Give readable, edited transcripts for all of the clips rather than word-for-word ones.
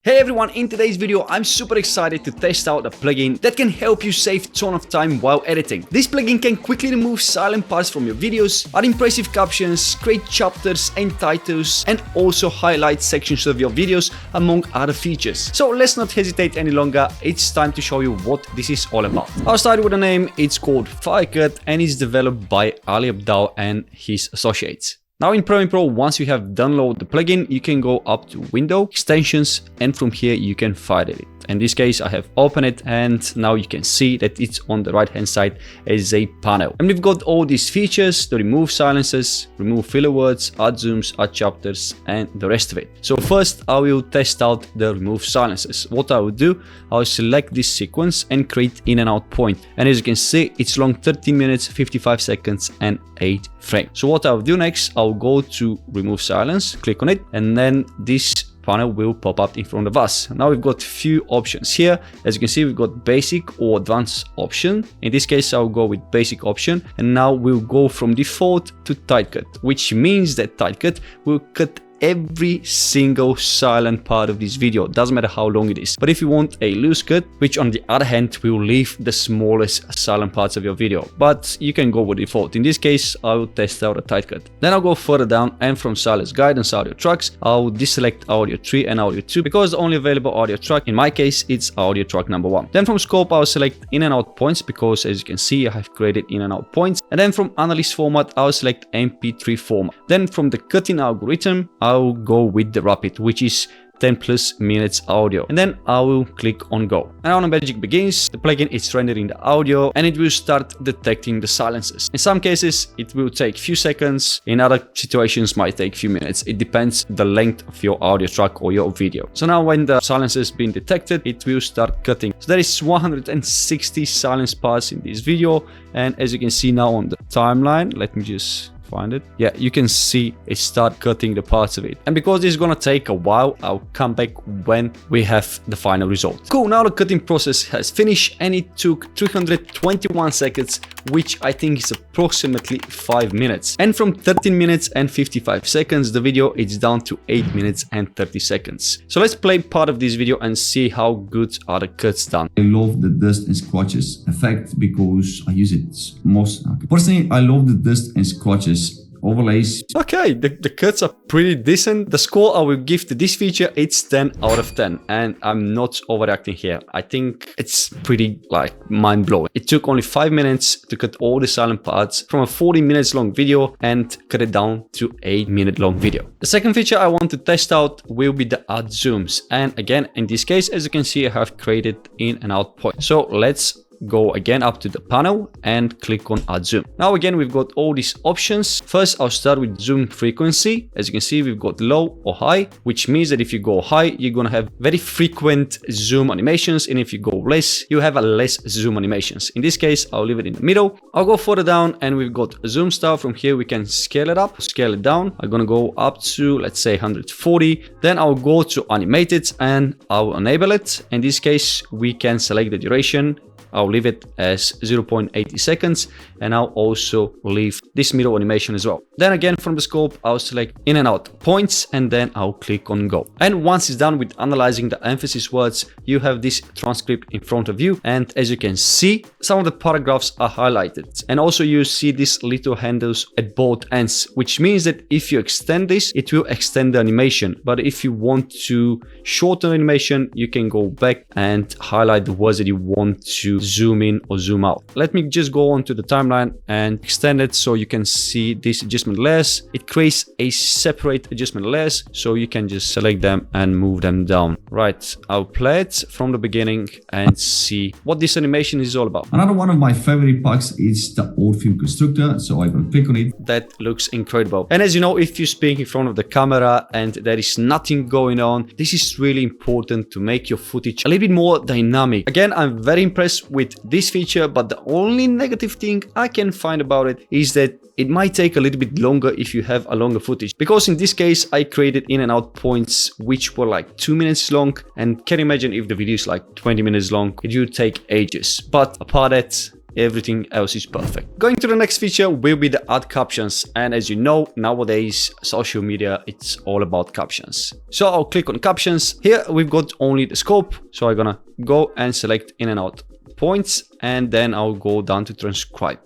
Hey everyone, in today's video I'm super excited to test out a plugin that can help you save a ton of time while editing. This plugin can quickly remove silent parts from your videos, add impressive captions, create chapters and titles, and also highlight sections of your videos among other features. So let's not hesitate any longer, it's time to show you what this is all about. I'll start with a name. It's called Firecut and is developed by Ali Abdal and his associates. Now in Premiere Pro, once you have downloaded the plugin, you can go up to Window, Extensions, and from here you can find it. In this case, I have opened it and now you can see that it's on the right hand side as a panel. And we've got all these features to remove silences, remove filler words, add zooms, add chapters, and the rest of it. So first, I will test out the remove silences. What I will do, I'll select this sequence and create in and out point. And as you can see, it's long 13 minutes, 55 seconds, and 8 frames. So what I'll do next, I'll go to remove silence, click on it, and then this panel will pop up in front of us. Now we've got a few options here. As you can see, we've got basic or advanced option. In this case, I'll go with basic option, and now we'll go from default to tight cut, which means that tight cut will cut every single silent part of this video. Doesn't matter how long it is. But if you want a loose cut, which on the other hand will leave the smallest silent parts of your video, but you can go with default. In this case, I will test out a tight cut. Then I'll go further down, and from silence guidance audio tracks, I'll deselect audio 3 and audio 2 because the only available audio track in my case it's audio track number 1. Then from scope, I'll select in and out points because as you can see I have created in and out points. And then from analyst format, I'll select MP3 format. Then from the cutting algorithm, I'll go with the rapid, which is 10+ minutes audio, and then I will click on go. And now the magic begins. The plugin is rendering the audio and it will start detecting the silences. In some cases it will take few seconds, in other situations might take few minutes. It depends the length of your audio track or your video. So now when the silence has been detected, it will start cutting. So there is 160 silence parts in this video, and as you can see now on the timeline, let me just find it. Yeah, you can see it start cutting the parts of it. And because this is gonna take a while, I'll come back when we have the final result. Cool, now the cutting process has finished and it took 321 seconds, which I think is approximately 5 minutes. And from 13 minutes and 55 seconds, the video is down to 8 minutes and 30 seconds. So let's play part of this video and see how good are the cuts done. I love the dust and scratches effect because I use it most. Personally, I love the dust and scratches overlays. Okay, the cuts are pretty decent. The score I will give to this feature, it's 10 out of 10, and I'm not overreacting here. I think it's pretty like mind-blowing. It took only 5 minutes to cut all the silent parts from a 40 minutes long video and cut it down to 8-minute long video. The second feature I want to test out will be the add zooms, and again in this case, as you can see, I have created in and out point. So let's go again up to the panel and click on add zoom. Now again we've got all these options. First I'll start with zoom frequency. As you can see, we've got low or high, which means that if you go high you're gonna have very frequent zoom animations, and if you go less you have a less zoom animations. In this case I'll leave it in the middle. I'll go further down and we've got zoom style. From here we can scale it up, scale it down. I'm gonna go up to, let's say, 140. Then I'll go to animated and I'll enable it. In this case we can select the duration. I'll leave it as 0.80 seconds, and I'll also leave this middle animation as well. Then again from the scope, I'll select in and out points, and then I'll click on go. And once it's done with analyzing the emphasis words, you have this transcript in front of you, and as you can see, some of the paragraphs are highlighted. And also you see these little handles at both ends, which means that if you extend this, it will extend the animation. But if you want to shorten the animation, you can go back and highlight the words that you want to zoom in or zoom out. Let me just go on to the timeline and extend it so you can see this adjustment layers. It creates a separate adjustment layers, so you can just select them and move them down. Right, I'll play it from the beginning and see what this animation is all about. Another one of my favorite packs is the old film constructor, so I will click on it. That looks incredible. And as you know, if you speak in front of the camera and there is nothing going on, this is really important to make your footage a little bit more dynamic. Again, I'm very impressed with this feature, but the only negative thing I can find about it is that it might take a little bit longer if you have a longer footage, because in this case I created in and out points which were like 2 minutes long, and can you imagine if the video is like 20 minutes long, it would take ages. But apart that, everything else is perfect. Going to the next feature will be the add captions. And as you know, nowadays, social media, it's all about captions. So I'll click on captions. Here we've got only the scope. So I'm gonna go and select in and out points, and then I'll go down to transcribe.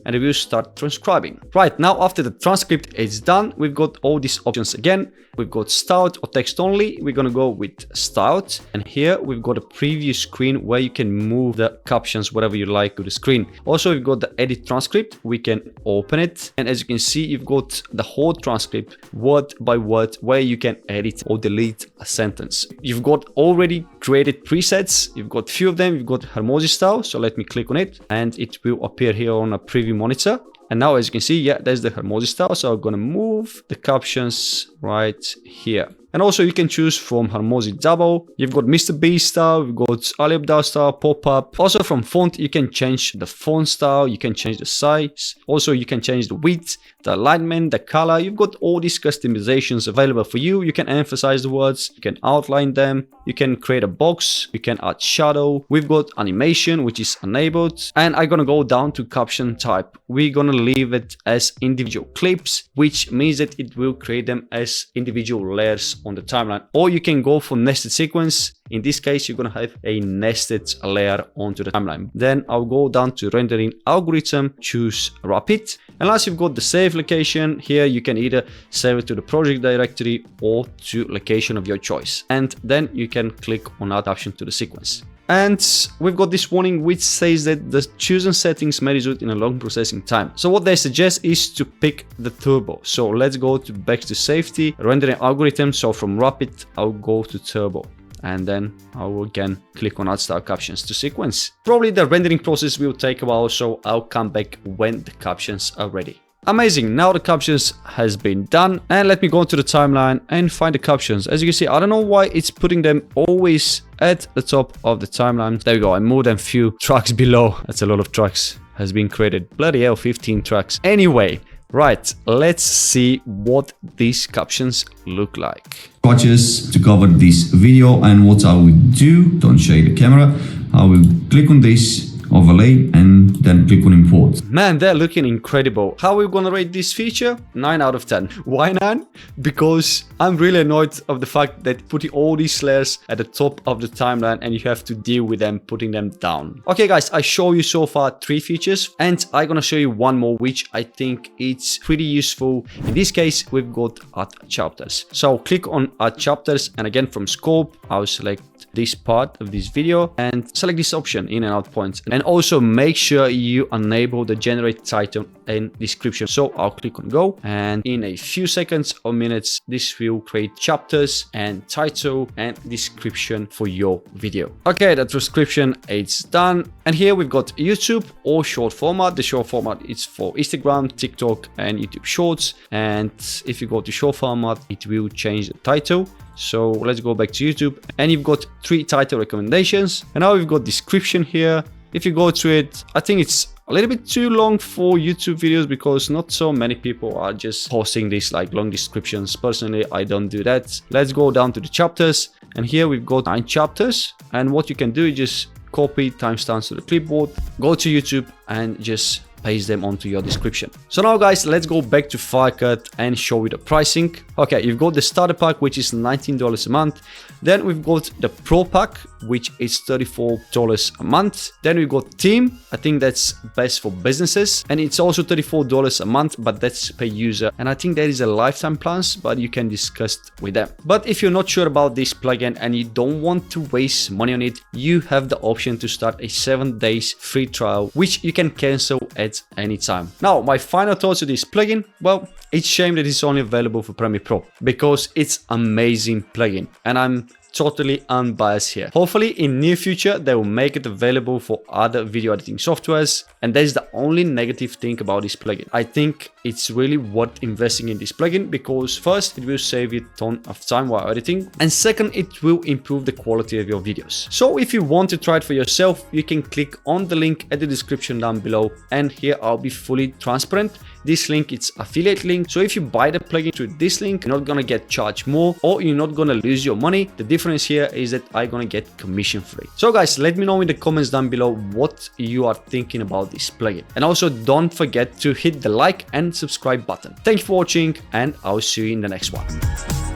And it will start transcribing. Right, now after the transcript is done, we've got all these options again. We've got styled or text only. We're gonna go with styled. And here we've got a preview screen where you can move the captions whatever you like to the screen. Also, we've got the edit transcript. We can open it. And as you can see, you've got the whole transcript word by word where you can edit or delete a sentence. You've got already created presets. You've got a few of them. You've got Hermosi style. So let me click on it and it will appear here on a preview monitor. And now, as you can see, yeah, there's the Hermosi style. So I'm gonna move the captions right here. And also you can choose from Hermosi Double. You've got Mr. Beast style, you've got Ali Abdaal style, pop-up. Also from font, you can change the font style, you can change the size. Also you can change the width, the alignment, the color. You've got all these customizations available for you. You can emphasize the words, you can outline them, you can create a box, you can add shadow. We've got animation, which is enabled. And I'm gonna go down to caption type. We're gonna leave it as individual clips, which means that it will create them as individual layers on the timeline. Or you can go for nested sequence. In this case, you're gonna have a nested layer onto the timeline. Then I'll go down to rendering algorithm, choose rapid. And last, you've got the save location. Here you can either save it to the project directory or to location of your choice. And then you can click on add option to the sequence. And we've got this warning which says that the chosen settings may result in a long processing time. So what they suggest is to pick the turbo. So let's go back to safety, rendering algorithm. So from rapid, I'll go to turbo. And then I will again click on add style captions to sequence. Probably the rendering process will take a while, so I'll come back when the captions are ready. Amazing, now the captions has been done, and let me go to the timeline and find the captions. As you can see, I don't know why it's putting them always at the top of the timeline. There we go, I moved them few tracks below. That's a lot of tracks has been created. Bloody hell, 15 tracks. Anyway, right, let's see what these captions look like. Swatches to cover this video, and what I will do, don't shake the camera, I will click on this overlay and then click on import. Man, they're looking incredible. How are we gonna rate this feature? 9 out of 10. Why 9? Because I'm really annoyed of the fact that putting all these layers at the top of the timeline and you have to deal with them putting them down. Okay guys, I show you so far 3 features and I'm gonna show you one more which I think it's pretty useful. In this case, we've got add chapters. So click on add chapters, and again from scope, I'll select this part of this video and select this option, in and out points. And also make sure you enable the generate title and description. So I'll click on go, and in a few seconds or minutes, this will create chapters and title and description for your video. Okay, the transcription is done. And here we've got YouTube or short format. The short format is for Instagram, TikTok, and YouTube Shorts. And if you go to short format, it will change the title. So let's go back to YouTube, and you've got 3 title recommendations. And now we've got description here. If you go to it, I think it's a little bit too long for YouTube videos because not so many people are just posting these like long descriptions. Personally, I don't do that. Let's go down to the chapters, and here we've got 9 chapters. And what you can do is just copy timestamps to the clipboard, go to YouTube and just paste them onto your description. So now guys, let's go back to Firecut and show you the pricing. Okay, you've got the starter pack, which is $19 a month. Then we've got the pro pack, which is $34 a month. Then we've got team. I think that's best for businesses, and it's also $34 a month, but that's per user. And I think there is a lifetime plans, but you can discuss with them. But if you're not sure about this plugin and you don't want to waste money on it, you have the option to start a 7 days free trial, which you can cancel at any time. Now, my final thoughts on this plugin. Well, it's a shame that it's only available for Premiere Pro because it's amazing plugin, and I'm totally unbiased here. Hopefully in near future they will make it available for other video editing softwares, and that is the only negative thing about this plugin. I think it's really worth investing in this plugin because first, it will save you a ton of time while editing, and second, it will improve the quality of your videos. So if you want to try it for yourself, you can click on the link at the description down below, and here I'll be fully transparent. This link, it's affiliate link. So if you buy the plugin through this link, you're not gonna get charged more or you're not gonna lose your money. The difference here is that I'm gonna get commission free. So guys, let me know in the comments down below what you are thinking about this plugin. And also don't forget to hit the like and subscribe button. Thank you for watching and I'll see you in the next one.